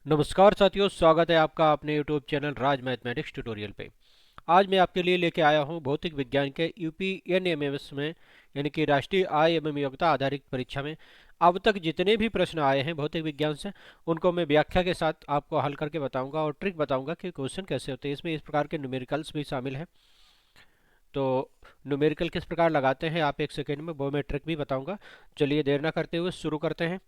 नमस्कार साथियों, स्वागत है आपका अपने YouTube चैनल राज मैथमेटिक्स ट्यूटोरियल पे। आज मैं आपके लिए लेके आया हूँ भौतिक विज्ञान के यूपीएनएमएस में, यानी कि राष्ट्रीय आय एवं योग्यता आधारित परीक्षा में अब तक जितने भी प्रश्न आए हैं भौतिक विज्ञान से, उनको मैं व्याख्या के साथ आपको हल करके बताऊंगा और ट्रिक बताऊंगा कि क्वेश्चन कैसे होते हैं। इसमें इस प्रकार के न्यूमेरिकल्स भी शामिल हैं। तो न्यूमेरिकल किस प्रकार लगाते हैं आप एक सेकेंड में वो मैं ट्रिक भी बताऊंगा। चलिए देर ना करते हुए शुरू करते हैं।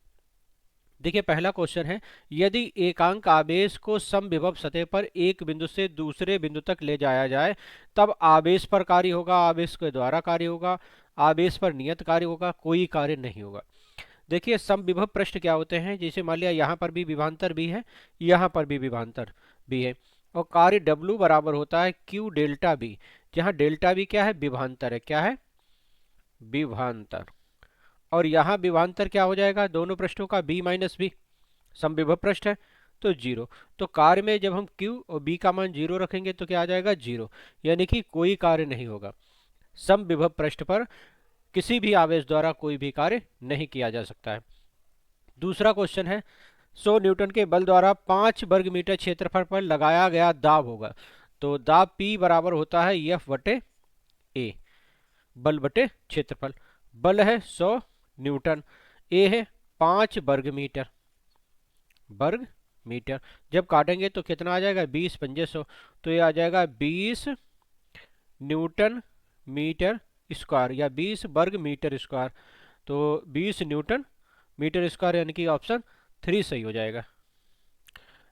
देखिए, पहला क्वेश्चन है, यदि एकांक आवेश को समविभव सतह पर एक बिंदु से दूसरे बिंदु तक ले जाया जाए, तब आवेश पर कार्य होगा, आवेश के द्वारा कार्य होगा, आवेश पर नियत कार्य होगा, कोई कार्य नहीं होगा। देखिए, समविभव प्रश्न क्या होते हैं, जैसे मान लिया यहाँ पर भी विभवांतर भी है, यहाँ पर भी विभवांतर भी है, और कार्य W बराबर होता है Q डेल्टा बी, जहाँ डेल्टा बी क्या है, विभवांतर है। क्या है? विभवांतर। और यहाँ विभवांतर क्या हो जाएगा दोनों पृष्ठों का, b माइनस बी, समविभव पृष्ठ है तो जीरो। तो कार्य में जब हम q और b का मान जीरो रखेंगे तो क्या आ जाएगा, जीरो, यानी कि कोई कार्य नहीं होगा। समविभव पृष्ठ पर किसी भी आवेश द्वारा कोई भी कार्य नहीं किया जा सकता है। दूसरा क्वेश्चन है, 100 न्यूटन के बल द्वारा 5 वर्ग मीटर क्षेत्रफल पर लगाया गया दाब होगा। तो दाब P बराबर होता है F बटे A, बल बटे क्षेत्रफल। बल है 100 न्यूटन, ए है 5 वर्ग मीटर, वर्ग मीटर। जब काटेंगे तो कितना आ जाएगा, 20 पंजे 100, तो ये आ जाएगा 20 न्यूटन मीटर स्क्वायर या 20 वर्ग मीटर स्क्वायर। तो 20 न्यूटन मीटर स्क्वायर, यानी कि ऑप्शन 3 सही हो जाएगा।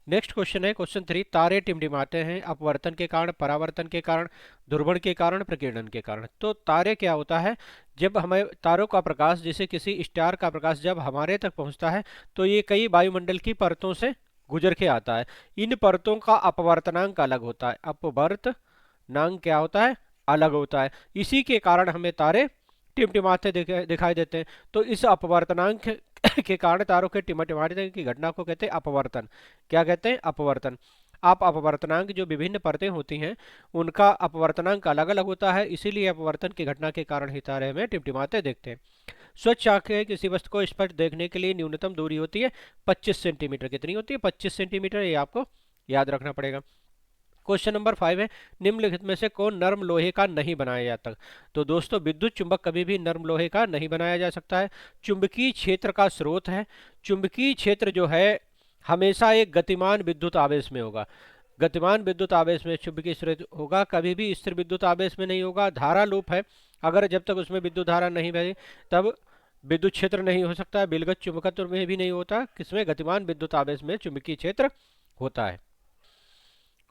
नेक्स्ट क्वेश्चन है क्वेश्चन 3, तारे टिमटिमाते हैं अपवर्तन के कारण, परावर्तन के कारण, ध्रुवण के कारण, प्रकीर्णन के कारण। तो तारे क्या होता है, जब हमें तारों का प्रकाश, जैसे किसी स्टार का प्रकाश जब हमारे तक पहुंचता है तो ये कई वायुमंडल की परतों से गुजर के आता है। इन परतों का अपवर्तनांक अलग होता है, अपवर्तनांक क्या होता है, अलग होता है। इसी के कारण हमें तारे टिमटिमाते दिखाई देते हैं। तो इस अपवर्तनांक के कारण तारों के टिमटिमाने की घटना को कहते हैं अपवर्तन। क्या कहते हैं, अपवर्तन। आप अपवर्तनांक जो विभिन्न परतें होती हैं उनका अपवर्तनांक अलग अलग होता है, इसीलिए अपवर्तन की घटना के कारण ही तारे हमें टिमटिमाते देखते हैं। स्वच्छ आंखें किसी वस्तु को स्पष्ट देखने के लिए न्यूनतम दूरी होती है 25 सेंटीमीटर। कितनी होती है, 25 सेंटीमीटर, ये आपको याद रखना पड़ेगा। क्वेश्चन नंबर 5 है, निम्नलिखित में से कौन नर्म लोहे का नहीं बनाया जाता। तो दोस्तों, विद्युत चुंबक कभी भी नर्म लोहे का नहीं बनाया जा सकता है। चुंबकीय क्षेत्र का स्रोत है, चुंबकीय क्षेत्र जो है हमेशा एक गतिमान विद्युत आवेश में होगा। गतिमान विद्युत आवेश में चुंबकीय स्रोत होगा, कभी भी स्थिर विद्युत आवेश में नहीं होगा। धारा लूप है, अगर जब तक उसमें विद्युत धारा नहीं बहे तब विद्युत क्षेत्र नहीं हो सकता। बिलगत चुंबकत्व में भी नहीं होता, किसमें, गतिमान विद्युत आवेश में चुंबकीय क्षेत्र होता है।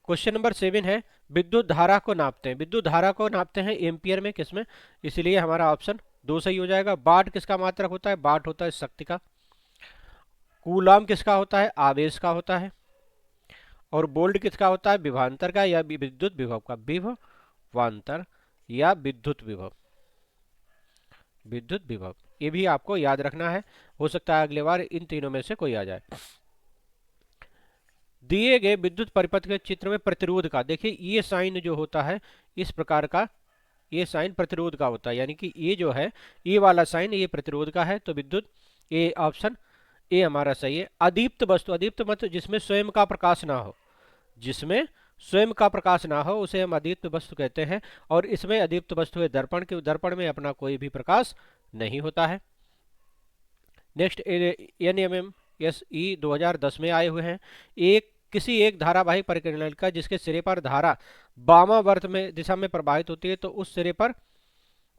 क्वेश्चन नंबर 7 है, विद्युत धारा को नापते हैं, विद्युत धारा को नापते हैं एम्पियर में, किसमें, इसलिए हमारा ऑप्शन 2 सही हो जाएगा। वाट किसका मात्रक होता है, वाट होता है शक्ति का। कूलाम किसका होता है, आवेश का होता है। और वोल्ट किसका होता है, विभवांतर का या विद्युत विभव का, विभवांतर या विद्युत विभव, विद्युत विभव। ये भी आपको याद रखना है, हो सकता है अगले बार इन तीनों में से कोई आ जाए। दिए गए विद्युत परिपथ के चित्र में प्रतिरोध का, देखिए ये साइन जो होता है इस प्रकार का, ये साइन प्रतिरोध का होता है, यानी कि ये जो है ये वाला साइन ये प्रतिरोध का है। तो विद्युत, ये ऑप्शन ए हमारा सही है। अदीप्त वस्तु, अदीप्त मतलब जिसमें स्वयं का प्रकाश ना हो, जिसमें स्वयं का प्रकाश ना हो उसे हम अदीप्त वस्तु कहते हैं। और इसमें अदीप्त वस्तु है दर्पण, के दर्पण में अपना कोई भी प्रकाश नहीं होता है। नेक्स्ट, एनएमएम एस ई 2010 में आए हुए हैं। किसी एक धारावाहिक परिकलन का जिसके सिरे पर धारा वामावर्त में दिशा में प्रवाहित होती है तो उस सिरे पर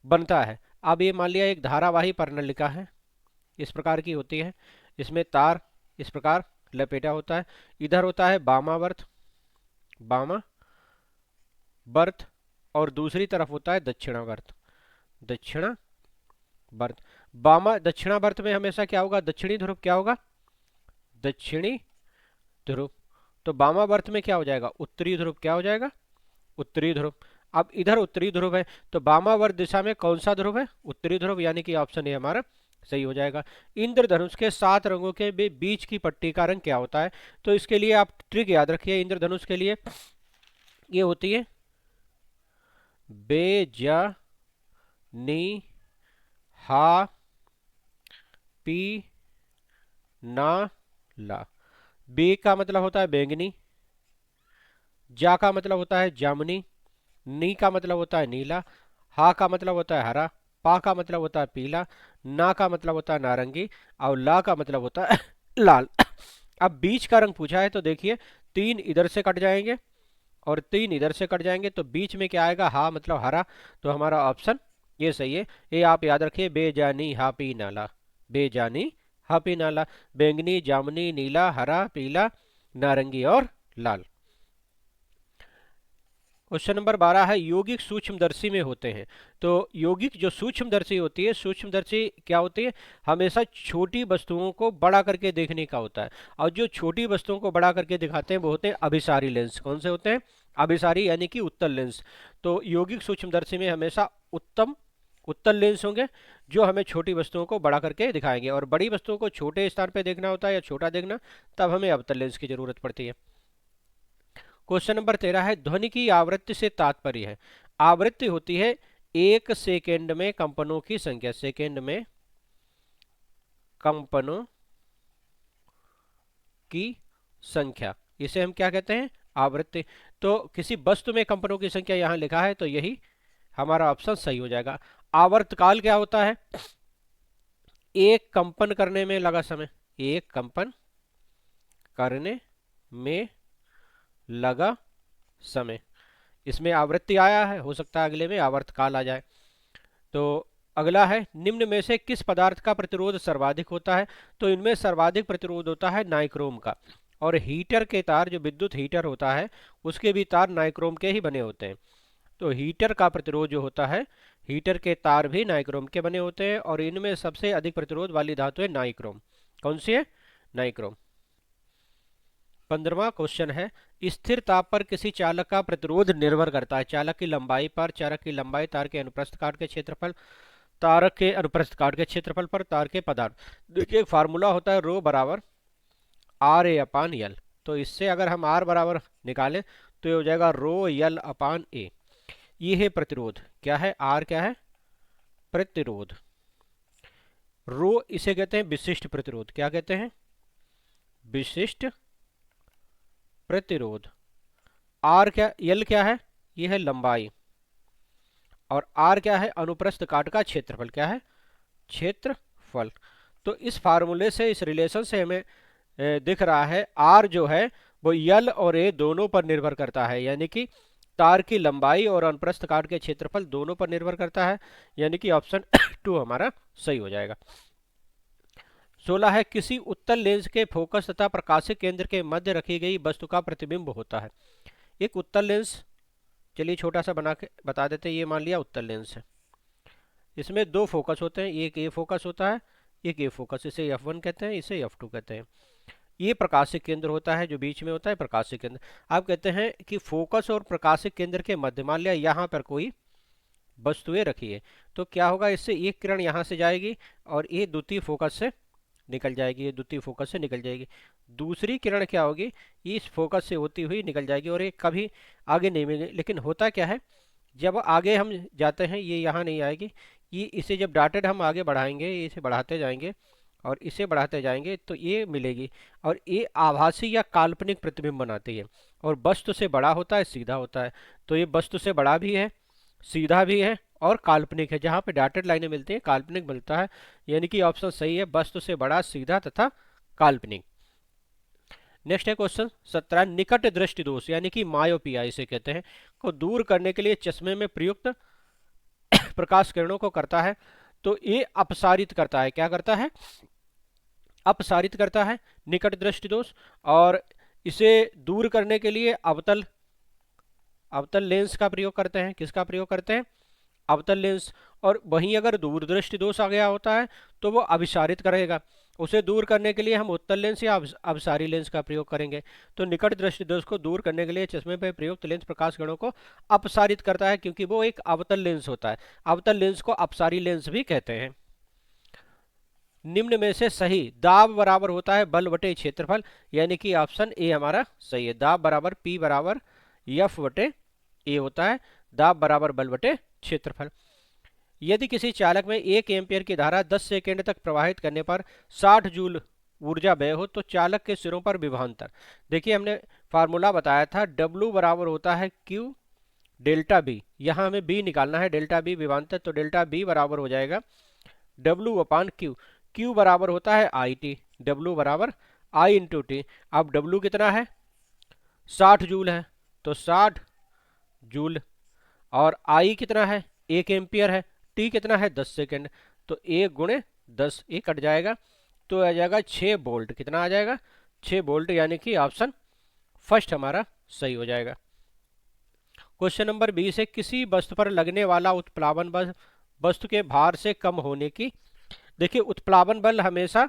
बनता है। अब ये मान लिया एक धारावाही परिनलिका है, इस प्रकार की होती है, इसमें तार इस प्रकार लपेटा होता है। इधर होता है वामावर्त, वामावर्त, और दूसरी तरफ होता है दक्षिणावर्त, दक्षिणावर्त। दक्षिणावर्त में हमेशा क्या होगा, दक्षिणी ध्रुव क्या होगा, दक्षिणी ध्रुव। तो वामावर्त में क्या हो जाएगा, उत्तरी ध्रुव, क्या हो जाएगा, उत्तरी ध्रुव। अब इधर उत्तरी ध्रुव है तो वामावर्त दिशा में कौन सा ध्रुव है, उत्तरी ध्रुव, यानी कि ऑप्शन ए हमारा सही हो जाएगा। इंद्रधनुष के 7 रंगों के बीच की पट्टी का रंग क्या होता है। तो इसके लिए आप ट्रिक याद रखिए, इंद्रधनुष के लिए ये होती है बेजनी हा पी ना ला। बे का मतलब होता है बैंगनी, जा का मतलब होता है जामुनी, नी का मतलब होता है नीला, हा का मतलब होता है हरा, पा का मतलब होता है पीला, ना का मतलब होता है नारंगी, और ला का मतलब होता है लाल। अब बीच का रंग पूछा है तो देखिए, तीन इधर से कट जाएंगे और तीन इधर से कट जाएंगे, तो बीच में क्या आएगा, हा मतलब हरा। तो हमारा ऑप्शन ये सही है। ये आप याद रखिए, बेजानी हापी नाला, बेजानी हापी नाला, बैंगनी जामुनी नीला हरा पीला नारंगी और लाल। क्वेश्चन नंबर 12 है, यौगिक सूक्ष्मदर्शी में होते हैं। तो यौगिक जो सूक्ष्मदर्शी होती है, सूक्ष्मदर्शी क्या होती है, हमेशा छोटी वस्तुओं को बड़ा करके देखने का होता है, और जो छोटी वस्तुओं को बड़ा करके दिखाते हैं वो होते हैं अभिसारी लेंस। कौन से होते हैं, अभिसारी यानी कि उत्तल लेंस। तो यौगिक सूक्ष्मदर्शी में हमेशा उत्तल लेंस होंगे जो हमें छोटी वस्तुओं को बड़ा करके दिखाएंगे, और बड़ी वस्तुओं को छोटे स्थान पर देखना होता है या छोटा देखना, तब हमें अवतल लेंस की जरूरत पड़ती है। क्वेश्चन नंबर 13 है, ध्वनि की आवृत्ति से तात्पर्य है। आवृत्ति होती है एक सेकेंड में कंपनों की संख्या, सेकेंड में कंपनों की संख्या, इसे हम क्या कहते हैं, आवृत्ति। तो किसी वस्तु में कंपनों की संख्या यहां लिखा है तो यही हमारा ऑप्शन सही हो जाएगा। आवर्तकाल क्या होता है, एक कंपन करने में लगा समय, एक कंपन करने में लगा समय, इसमें आवृत्ति आया है, हो सकता है अगले में आवर्तकाल आ जाए। तो अगला है, निम्न में से किस पदार्थ का प्रतिरोध सर्वाधिक होता है। तो इनमें सर्वाधिक प्रतिरोध होता है नाइक्रोम का, और हीटर के तार, जो विद्युत हीटर होता है उसके भी तार नाइक्रोम के ही बने होते हैं। तो हीटर का प्रतिरोध जो होता है, हीटर के तार भी नाइक्रोम के बने होते हैं, और इनमें सबसे अधिक प्रतिरोध वाली धातु है नाइक्रोम। कौन सी है, नाइक्रोम। 15वां क्वेश्चन है, स्थिर ताप पर किसी चालक का प्रतिरोध निर्भर करता है। चालक की लंबाई पर, चालक की लंबाई, तार के अनुप्रस्थ काट के क्षेत्रफल, तारक के अनुप्रस्थ काट के क्षेत्रफल पर, तार के पदार्थ। देखिए एक फार्मूला होता है, रो बराबर आर ए अपान यल। तो इससे अगर हम आर बराबर निकालें तो ये हो जाएगा रो यल अपान ए। ये है प्रतिरोध, क्या है, आर क्या है, प्रतिरोध। रो इसे कहते हैं विशिष्ट प्रतिरोध, क्या कहते हैं, विशिष्ट प्रतिरोध। आर क्या, यल क्या है, ये है लंबाई, और आर क्या है, अनुप्रस्थ काट का क्षेत्रफल, क्या है, क्षेत्रफल। तो इस फार्मूले से, इस रिलेशन से हमें दिख रहा है आर जो है वो यल और ए दोनों पर निर्भर करता है, यानी कि तार की लंबाई और अनुप्रस्थ काट के क्षेत्रफल दोनों पर निर्भर करता है, यानी कि ऑप्शन 2 हमारा सही हो जाएगा। 16 है, किसी उत्तल लेंस के फोकस तथा प्रकाशिक केंद्र के मध्य रखी गई वस्तु का प्रतिबिंब होता है। एक उत्तल लेंस, चलिए छोटा सा बना के बता देते हैं, ये मान लिया उत्तल लेंस है, इसमें दो फोकस होते हैं, एक ए फोकस होता है, एक ए फोकस, इसे F1 कहते हैं, इसे F2 कहते हैं। ये प्रकाशिक केंद्र होता है, जो बीच में होता है प्रकाशिक केंद्र। आप कहते हैं कि फोकस और प्रकाशिक केंद्र के मध्य, मान लिया यहाँ पर कोई वस्तुएं रखी है, तो क्या होगा, इससे एक किरण यहाँ से जाएगी और ये द्वितीय फोकस से निकल जाएगी, ये द्वितीय फोकस से निकल जाएगी। दूसरी किरण क्या होगी, ये इस फोकस से होती हुई निकल जाएगी, और ये कभी आगे नहीं मिलेगी। लेकिन होता क्या है, जब आगे हम जाते हैं ये यहाँ नहीं आएगी, ये इसे जब डॉटेड हम आगे बढ़ाएंगे, इसे बढ़ाते जाएंगे और इसे बढ़ाते जाएंगे तो ये मिलेगी, और ये आभासी या काल्पनिक प्रतिबिंब बनाती है, और वस्तु से बड़ा होता है, सीधा होता है। तो ये वस्तु से बड़ा भी है, सीधा भी है और काल्पनिक है। जहाँ पे डॉटेड लाइनें मिलती हैं काल्पनिक मिलता है, यानी कि ऑप्शन सही है, वस्तु से बड़ा, सीधा तथा काल्पनिक। नेक्स्ट है क्वेश्चन 17, निकट दृष्टि दोष यानी कि मायोपिया इसे कहते हैं, को दूर करने के लिए चश्मे में प्रयुक्त प्रकाश किरणों को करता है। तो ये अपसारित करता है, क्या करता है, अपसारित करता है निकट दृष्टि दोष। और इसे दूर करने के लिए अवतल लेंस का प्रयोग करते हैं, किसका प्रयोग करते हैं, अवतल लेंस। और वहीं अगर दूरदृष्टि दोष आ गया होता है तो वो अभिसारित करेगा, उसे दूर करने के लिए हम उत्तल लेंस या अभिसारी लेंस का प्रयोग करेंगे। तो निकट दृष्टि दोष को दूर करने के लिए चश्मे पर प्रयुक्त लेंस प्रकाश किरणों को अपसारित करता है, क्योंकि वो एक अवतल लेंस होता है। अवतल लेंस को अपसारी लेंस भी कहते हैं। निम्न में से सही दाब बराबर होता है बल बटे क्षेत्रफल, यानी कि ऑप्शन ए हमारा सही है। दाब बराबर P बराबर F बटे ए होता है, दाब बराबर बल बटे क्षेत्रफल। यदि किसी चालक में 1 एम्पियर की धारा 10 सेकेंड तक प्रवाहित करने पर 60 जूल ऊर्जा व्यय हो तो चालक के सिरों पर विभवांतर। देखिए हमने फार्मूला बताया था, W बराबर होता है Q डेल्टा बी। यहाँ हमें बी निकालना है, डेल्टा बी विभवांतर, तो डेल्टा बी बराबर हो जाएगा W अपान Q। Q बराबर होता है आई टी, W बराबर I इंटू टी। अब W कितना है, 60 जूल है, तो 60 जूल, और I कितना है, 1 एम्पियर है, T कितना है, 10 सेकेंड, तो 1 गुणे 10, ये कट जाएगा, तो आ जाएगा 6 वोल्ट। कितना आ जाएगा, 6 वोल्ट, यानी कि ऑप्शन फर्स्ट हमारा सही हो जाएगा। क्वेश्चन नंबर 20 है, किसी वस्तु पर लगने वाला उत्प्लावन बल वस्तु के भार से कम होने की। देखिए उत्प्लावन बल हमेशा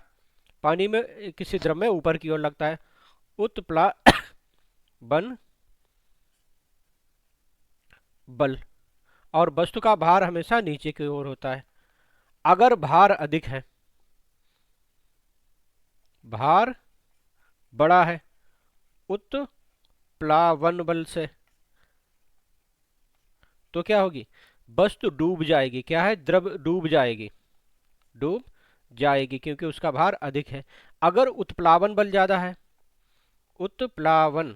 पानी में किसी द्रव में ऊपर की ओर लगता है, उत्प्लावन बल, और वस्तु का भार हमेशा नीचे की ओर होता है। अगर भार अधिक है, भार बड़ा है उत्प्लावन बल से, तो क्या होगी, वस्तु डूब जाएगी। क्या है, द्रव डूब जाएगी, डूब जाएगी, क्योंकि उसका भार अधिक है। अगर उत्प्लावन बल ज्यादा है, उत्प्लावन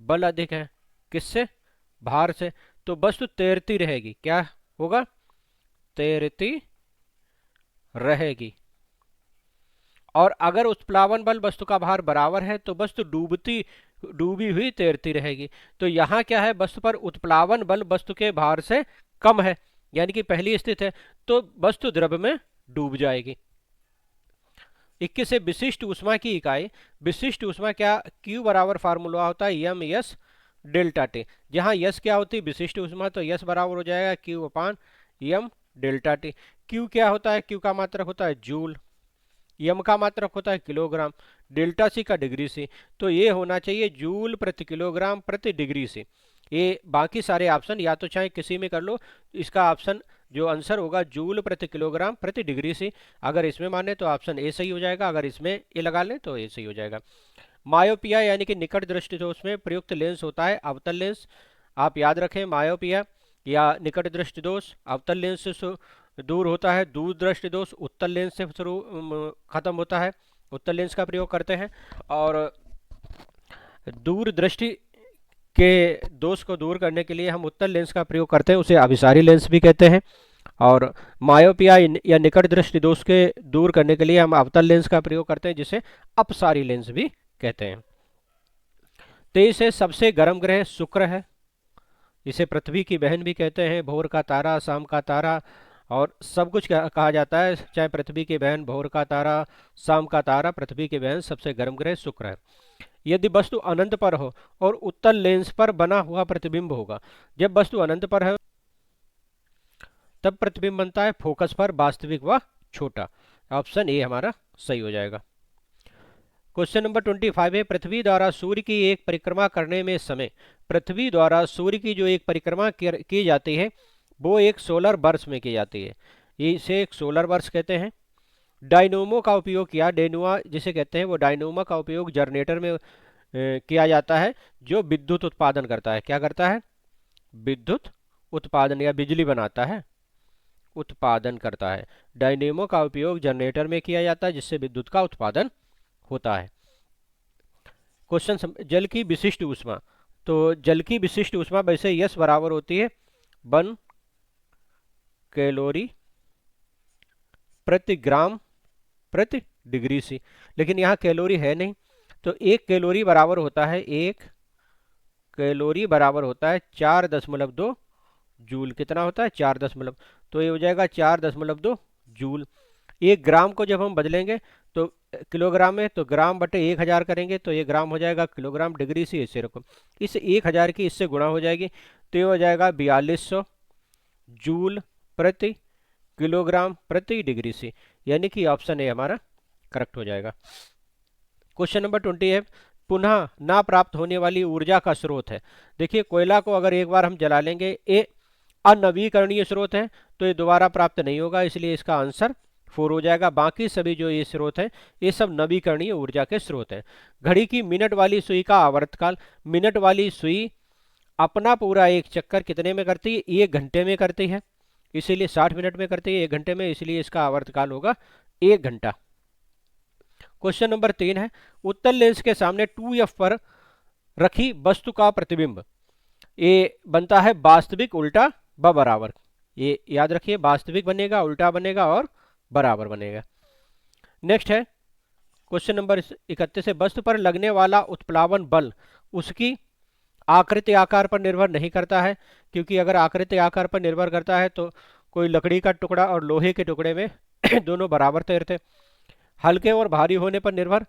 बल अधिक है, किससे, भार से, तो वस्तु तैरती रहेगी। क्या होगा, तैरती रहेगी। और अगर उत्प्लावन बल वस्तु का भार बराबर है तो वस्तु डूबी हुई तैरती रहेगी। तो यहाँ क्या है, वस्तु पर उत्प्लावन बल वस्तु के भार से कम है, यानी कि पहली स्थिति है, तो वस्तु द्रव में डूब जाएगी। 21 है, विशिष्ट ऊष्मा की इकाई। विशिष्ट ऊष्मा क्या, Q बराबर फार्मूला होता है एम एस डेल्टा टी। जहाँ यस क्या होती है, विशिष्ट ऊष्मा, तो यस बराबर हो जाएगा Q अपान एम डेल्टा टी। Q क्या होता है, Q का मात्रक होता है जूल, एम का मात्रक होता है किलोग्राम, डेल्टा सी का डिग्री सी, तो ये होना चाहिए जूल प्रति किलोग्राम प्रति डिग्री सी। ये बाकी सारे ऑप्शन या तो चाहे किसी में कर लो, इसका ऑप्शन जो आंसर होगा जूल प्रति किलोग्राम प्रति डिग्री सी। अगर इसमें माने तो ऑप्शन ए सही हो जाएगा, अगर इसमें ए लगा लें तो ए सही हो जाएगा। मायोपिया यानी कि निकट दृष्टि दोष में प्रयुक्त लेंस होता है अवतल लेंस। आप याद रखें, मायोपिया या निकट दृष्टि दोष अवतल लेंस से दूर होता है, दूर दृष्टि दोष उत्तल लेंस से शुरू खत्म होता है, उत्तल लेंस का प्रयोग करते हैं। और दूर दृष्टि के दोष को दूर करने के लिए हम उत्तल लेंस का प्रयोग करते हैं, उसे अभिसारी लेंस भी कहते हैं। और मायोपिया या निकट दृष्टि दोष के दूर करने के लिए हम अवतल लेंस का प्रयोग करते हैं, जिसे अपसारी लेंस भी कहते हैं। 23 है, सबसे गर्म ग्रह शुक्र है, इसे पृथ्वी की बहन भी कहते हैं, भोर का तारा, शाम का तारा, और सब कुछ कहा जाता है, चाहे पृथ्वी की बहन, भोर का तारा, शाम का तारा, पृथ्वी की बहन, सबसे गर्म ग्रह शुक्र है। यदि वस्तु अनंत पर हो और उत्तल लेंस पर बना हुआ प्रतिबिंब होगा। जब वस्तु अनंत पर है तब प्रतिबिंब बनता है फोकस पर, वास्तविक व छोटा। ऑप्शन ए हमारा सही हो जाएगा। क्वेश्चन नंबर 25 है, पृथ्वी द्वारा सूर्य की एक परिक्रमा करने में समय। पृथ्वी द्वारा सूर्य की जो एक परिक्रमा की जाती है वो एक सोलर वर्ष में की जाती है, इसे एक सोलर वर्ष कहते हैं। डायनोमो का उपयोग किया, डेनुआ जिसे कहते हैं, वो डायनोमो का उपयोग जनरेटर में किया जाता है, जो विद्युत उत्पादन करता है। क्या करता है, विद्युत उत्पादन या बिजली बनाता है, उत्पादन करता है। डायनेमो का उपयोग जनरेटर में किया जाता है, जिससे विद्युत का उत्पादन होता है। क्वेश्चन, जल की विशिष्ट ऊष्मा। तो जल की विशिष्ट ऊष्मा वैसे यस बराबर होती है 1 कैलोरी प्रति ग्राम प्रति डिग्री सी, लेकिन यहाँ कैलोरी है नहीं, तो 1 कैलोरी बराबर होता है 1 कैलोरी बराबर होता है 4.2 जूल। कितना होता है, 4 तो ये हो जाएगा 4.2 जूल। 1 ग्राम को जब हम बदलेंगे तो किलोग्राम में, तो ग्राम बटे 1000 करेंगे तो ये ग्राम हो जाएगा किलोग्राम, डिग्री सी इससे रखो, इस 1000 की इससे गुणा हो जाएगी, तो ये हो जाएगा 4200 जूल प्रति किलोग्राम प्रति डिग्री सी, यानी कि ऑप्शन ए हमारा करेक्ट हो जाएगा। क्वेश्चन नंबर 20 है, पुनः ना प्राप्त होने वाली ऊर्जा का स्रोत है। देखिए कोयला को अगर एक बार हम जला लेंगे, ये अनवीकरणीय स्रोत है, तो ये दोबारा प्राप्त नहीं होगा, इसलिए इसका आंसर 4 हो जाएगा। बाकी सभी जो ये स्रोत हैं ये सब नवीकरणीय ऊर्जा के स्रोत हैं। घड़ी की मिनट वाली सुई का आवर्तकाल। मिनट वाली सुई अपना पूरा एक चक्कर कितने में करती है, 1 घंटे में करती है, इसीलिए 60 मिनट में करती है 1 घंटे में, इसलिए इसका आवर्तकाल होगा 1 घंटा। क्वेश्चन नंबर 3 है, उत्तल लेंस के सामने 2f पर रखी वस्तु का प्रतिबिंब ये बनता है वास्तविक, उल्टा व बराबर। ये याद रखिए, वास्तविक बनेगा, उल्टा बनेगा और बराबर बनेगा। नेक्स्ट है क्वेश्चन नंबर 31 है, वस्तु पर लगने वाला उत्प्लावन बल उसकी आकृति आकार पर निर्भर नहीं करता है, क्योंकि अगर आकृति आकार पर निर्भर करता है तो कोई लकड़ी का टुकड़ा और लोहे के टुकड़े में दोनों बराबर तैरते। हल्के और भारी होने पर निर्भर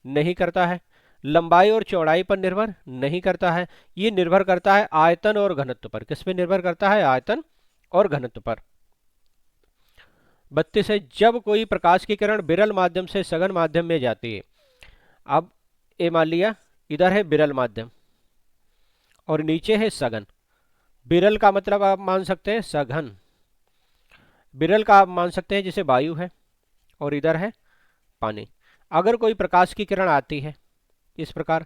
नहीं करता है, लंबाई और चौड़ाई पर निर्भर नहीं करता है, ये निर्भर करता है आयतन और घनत्व पर। किस पे निर्भर करता है? आयतन और घनत्व पर। 32 है, जब कोई प्रकाश की किरण विरल माध्यम से सघन माध्यम में जाती है। अब ये मान लिया इधर है विरल माध्यम और नीचे है सघन। विरल का मतलब आप मान सकते हैं सघन, विरल का आप मान सकते हैं जैसे वायु है और इधर है पानी। अगर कोई प्रकाश की किरण आती है इस प्रकार,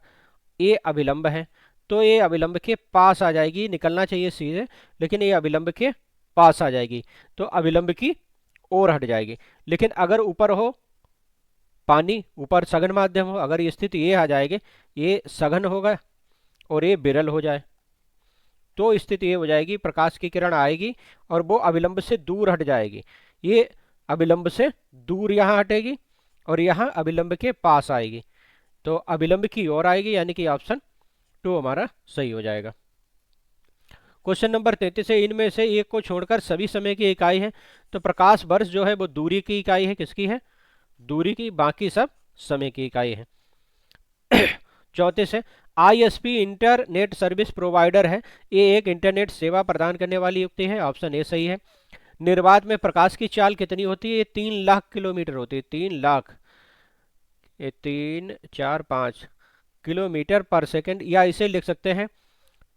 ये अभिलंब है, तो ये अभिलंब के पास आ जाएगी, निकलना चाहिए सीधे, लेकिन ये अभिलंब के पास आ जाएगी तो अभिलंब की ओर हट जाएगी। लेकिन अगर ऊपर हो पानी, ऊपर सघन माध्यम हो, अगर ये स्थिति ये आ जाएगी, ये सघन होगा और ये विरल हो जाए, तो स्थिति ये हो जाएगी प्रकाश की किरण आएगी और वो अभिलंब से दूर हट जाएगी। ये अभिलंब से दूर यहाँ हटेगी और यहाँ अभिलंब के पास आएगी, तो अभिलंब की ओर आएगी, यानी कि ऑप्शन 2 हमारा सही हो जाएगा। क्वेश्चन नंबर 33 है, इनमें से एक को छोड़कर सभी समय की इकाई है। तो प्रकाश वर्ष जो है वो दूरी की इकाई है। किसकी है? दूरी की, बाकी सब समय की इकाई है। 34 है, ISP इंटरनेट सर्विस प्रोवाइडर है, ये एक इंटरनेट सेवा प्रदान करने वाली युक्ति है। ऑप्शन ए सही है। निर्वात में प्रकाश की चाल कितनी होती है? ये 3 लाख किलोमीटर होती है। 3 लाख, ये 3 4 5 किलोमीटर पर सेकंड, या इसे लिख सकते हैं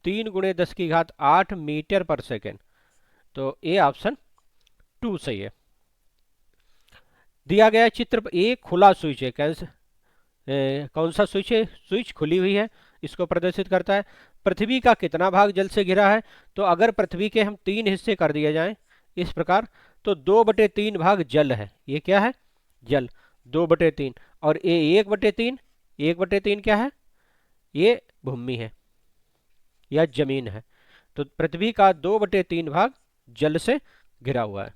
3 × 10⁸ मीटर पर सेकंड। तो ये ऑप्शन 2 सही है। दिया गया चित्र एक खुला स्विच है, कैसे कौन सा स्विच है? स्विच खुली हुई है, इसको प्रदर्शित करता है। पृथ्वी का कितना भाग जल से घिरा है? तो अगर पृथ्वी के हम 3 हिस्से कर दिए जाएं इस प्रकार, तो 2/3 भाग जल है। ये क्या है? जल, 2/3। और ये 1/3, 1/3 क्या है? ये भूमि है या जमीन है। तो पृथ्वी का 2/3 भाग जल से घिरा हुआ है।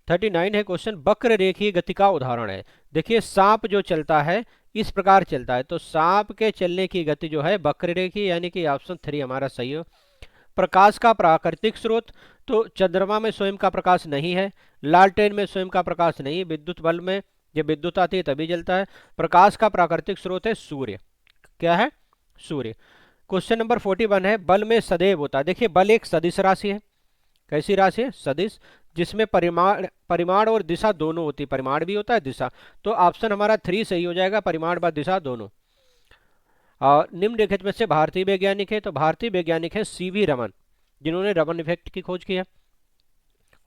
39 है क्वेश्चन, वक्र रेखीय गति का उदाहरण है। देखिए सांप जो चलता है इस प्रकार चलता है, तो सांप के चलने की गति जो है वक्र रेखीय, यानी कि ऑप्शन 3 हमारा सही हो। प्रकाश का प्राकृतिक स्रोत, तो चंद्रमा में स्वयं का प्रकाश नहीं है, लालटेन में स्वयं का प्रकाश नहीं है, विद्युत बल्ब में जब विद्युत आती है तभी जलता है। प्रकाश का प्राकृतिक स्रोत है सूर्य। क्या है? सूर्य। क्वेश्चन नंबर 41 है, बल में सदैव होता है। देखिए बल एक सदिश राशि है। कैसी राशि है? सदिश, जिसमें परिमाण और दिशा दोनों होती है। परिमाण भी होता है, दिशा। तो ऑप्शन हमारा 3 सही हो जाएगा, परिमाण व दिशा दोनों। और निम्नलिखित में से भारतीय वैज्ञानिक है, तो भारतीय वैज्ञानिक है CV रमन, जिन्होंने रमन इफेक्ट की खोज की है।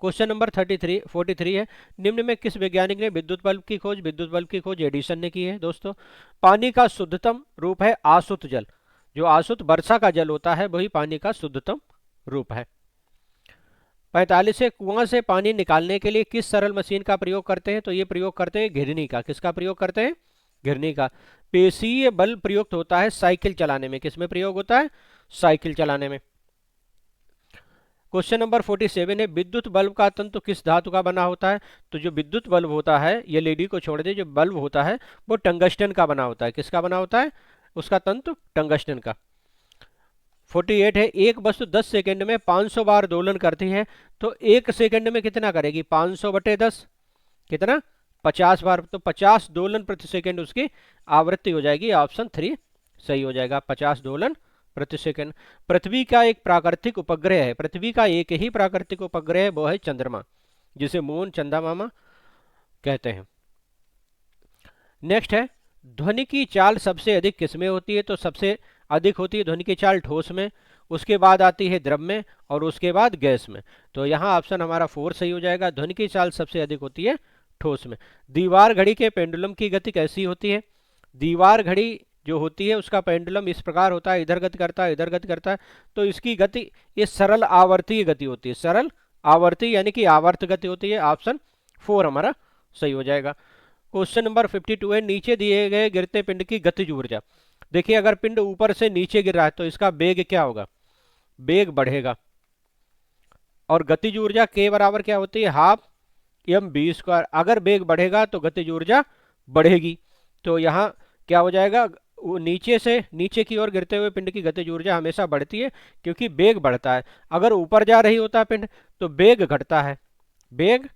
क्वेश्चन नंबर 43 है, निम्न में किस वैज्ञानिक ने विद्युत बल्ब की खोज? विद्युत बल्ब की खोज एडिसन ने की है। दोस्तों, पानी का शुद्धतम रूप है आसुत जल। जो आसुत वर्षा का जल होता है वही पानी का शुद्धतम रूप है। 45 है, कुआं से पानी निकालने के लिए किस सरल मशीन का प्रयोग करते हैं? तो ये प्रयोग करते हैं घिरनी का। किसका प्रयोग करते हैं? घिरनी का। पेशीय बल प्रयुक्त होता है साइकिल चलाने में। किसमें प्रयोग होता है? साइकिल चलाने में। क्वेश्चन नंबर 47 है, विद्युत बल्ब का तंतु किस धातु का बना होता है? तो जो विद्युत बल्ब होता है, ये लेडी को छोड़ दे, जो बल्ब होता है वो टंगस्टन का बना होता है। किसका बना होता है? उसका तंतु टंगस्टन का। 48 है, एक वस्तु 10 सेकंड में 500 बार दोलन करती है, तो 1 सेकंड में कितना करेगी? 500/10 कितना? 50 बार। तो 50 दोलन प्रति सेकंड उसकी आवृत्ति हो जाएगी। ऑप्शन 3 सही हो जाएगा, 50 दोलन प्रति सेकंड। पृथ्वी का एक प्राकृतिक उपग्रह है। पृथ्वी का एक ही प्राकृतिक उपग्रह है, वो है चंद्रमा, जिसे मून, चंदा मामा कहते हैं। नेक्स्ट है, ध्वनि की चाल सबसे अधिक किसमें होती है? तो सबसे अधिक होती है ध्वनि की चाल ठोस में, उसके बाद आती है द्रव में और उसके बाद गैस में। तो यहाँ ऑप्शन हमारा 4 सही हो जाएगा, ध्वनि की चाल सबसे अधिक होती है ठोस में। दीवार घड़ी के पेंडुलम की गति कैसी होती है? दीवार घड़ी जो होती है उसका पेंडुलम इस प्रकार होता है, इधर गति करता है, इधर गति करता है। तो इसकी गति ये सरल आवर्तीय गति होती है। सरल आवर्ती यानी कि आवर्त गति होती है। ऑप्शन 4 हमारा सही हो जाएगा। क्वेश्चन नंबर 52 है, नीचे दिए गए गिरते पिंड की गतिज ऊर्जा। देखिए अगर पिंड ऊपर से नीचे गिर रहा है तो इसका वेग क्या होगा, वेग बढ़ेगा। और गतिज ऊर्जा के बराबर क्या होती है, हाफ एम बी स्क्वायर। अगर वेग बढ़ेगा तो गतिज ऊर्जा बढ़ेगी। तो यहाँ क्या हो जाएगा, वो नीचे से नीचे की ओर गिरते हुए पिंड की गतिज ऊर्जा हमेशा बढ़ती है क्योंकि वेग बढ़ता है। अगर ऊपर जा रही होता है पिंड तो वेग घटता है, वेग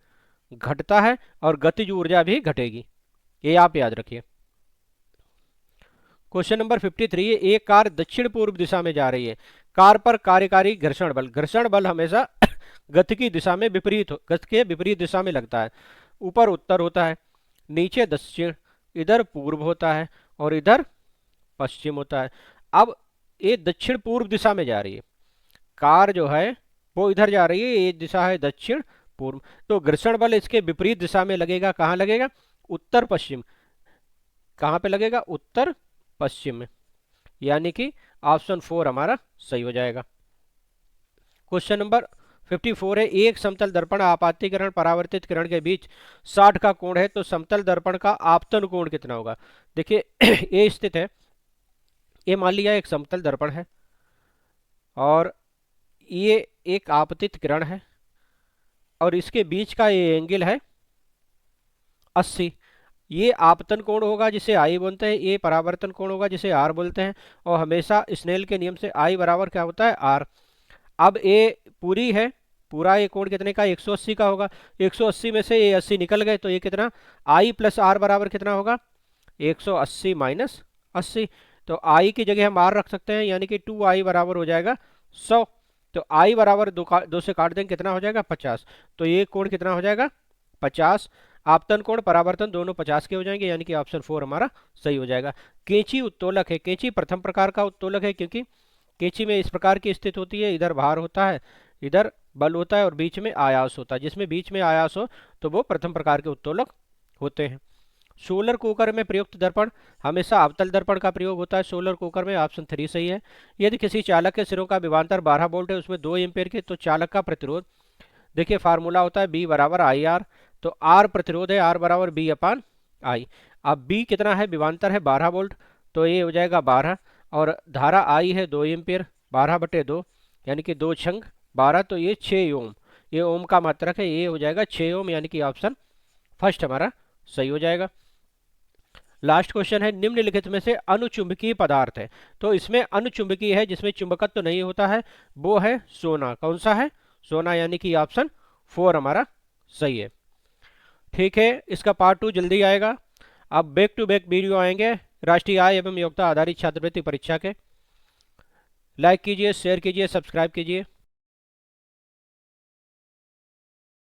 घटता है और गतिज ऊर्जा भी घटेगी, ये आप याद रखिए। क्वेश्चन नंबर 53 है, एक कार दक्षिण पूर्व दिशा में जा रही है। कार पर कार्यकारी घर्षण बल हमेशा गति की दिशा में गति के विपरीत दिशा में लगता है। ऊपर उत्तर होता है, नीचे दक्षिण, इधर पूर्व होता है और इधर पश्चिम होता है। अब ये दक्षिण पूर्व दिशा में जा रही है, कार जो है वो इधर जा रही है, ये दिशा है दक्षिण पूर्व, तो घर्षण बल इसके विपरीत दिशा में लगेगा। कहाँ लगेगा, उत्तर पश्चिम। कहाँ पे लगेगा, उत्तर पश्चिम में, यानी कि ऑप्शन 4 हमारा सही हो जाएगा। क्वेश्चन नंबर 54 है, एक समतल दर्पण आपातिकरण परावर्तित किरण के बीच 60 का कोण है तो समतल दर्पण का आपतन कोण कितना होगा। देखिए ये स्थित है, ये मान लिया एक समतल दर्पण है और ये एक आपतित किरण है और इसके बीच का ये एंगल है 80। ये आपतन कोण होगा जिसे आई बोलते हैं, ये परावर्तन कोण होगा जिसे आर बोलते हैं। और हमेशा स्नेल के नियम से आई बराबर क्या होता है, आर। अब ये पूरी है, पूरा ये कोण कितने का, 180 का होगा। 180 में से ये 80 निकल गए तो ये कितना, आई प्लस आर बराबर कितना होगा, 180 माइनस 80। तो आई की जगह हम आर रख सकते हैं, यानी कि 2i बराबर हो जाएगा 100। तो आई बराबर दो से काट देंगे कितना हो जाएगा, 50। तो ये कोण कितना हो जाएगा, 50। आपतन कोण परावर्तन दोनों 50 के हो जाएंगे, यानी कि ऑप्शन 4 हमारा सही हो जाएगा। कैंची उत्तोलक है, कैंची प्रथम प्रकार का उत्तोलक है क्योंकि कैंची में इस प्रकार की स्थिति होती है, इधर भार होता है, इधर बल होता है और बीच में आयास होता है। जिसमें बीच में आयास हो तो वो प्रथम प्रकार के उत्तोलक होते हैं। सोलर कुकर में प्रयुक्त दर्पण हमेशा अवतल दर्पण का प्रयोग होता है। सोलर कुकर में ऑप्शन 3 सही है। यदि किसी चालक के सिरों का विभवांतर 12 वोल्ट है, उसमें 2 एम्पेयर के, तो चालक का प्रतिरोध, देखिए फार्मूला होता है बी बराबर आई आर। तो आर प्रतिरोध है, आर बराबर बी अपान आई। अब बी कितना है, विभवांतर है 12 वोल्ट, तो ये हो जाएगा 12। और धारा आई है 2 एम्पेयर, 12/2 यानी कि 2 छंग 12, तो ये 6 ओम, ये ओम का मात्रक है, ये हो जाएगा 6 ओम, यानी कि ऑप्शन फर्स्ट हमारा सही हो जाएगा। लास्ट क्वेश्चन है, निम्नलिखित में से अनुचुंबकीय पदार्थ है। तो इसमें अनुचुंबकीय है जिसमें चुंबकत्व तो नहीं होता है, वो है सोना। कौन सा है, सोना, यानी कि ऑप्शन 4 हमारा सही है। ठीक है, इसका पार्ट 2 जल्दी आएगा। अब बैक टू बैक वीडियो आएंगे राष्ट्रीय आय एवं योग्यता आधारित छात्रवृत्ति परीक्षा के। लाइक कीजिए, शेयर कीजिए, सब्सक्राइब कीजिए।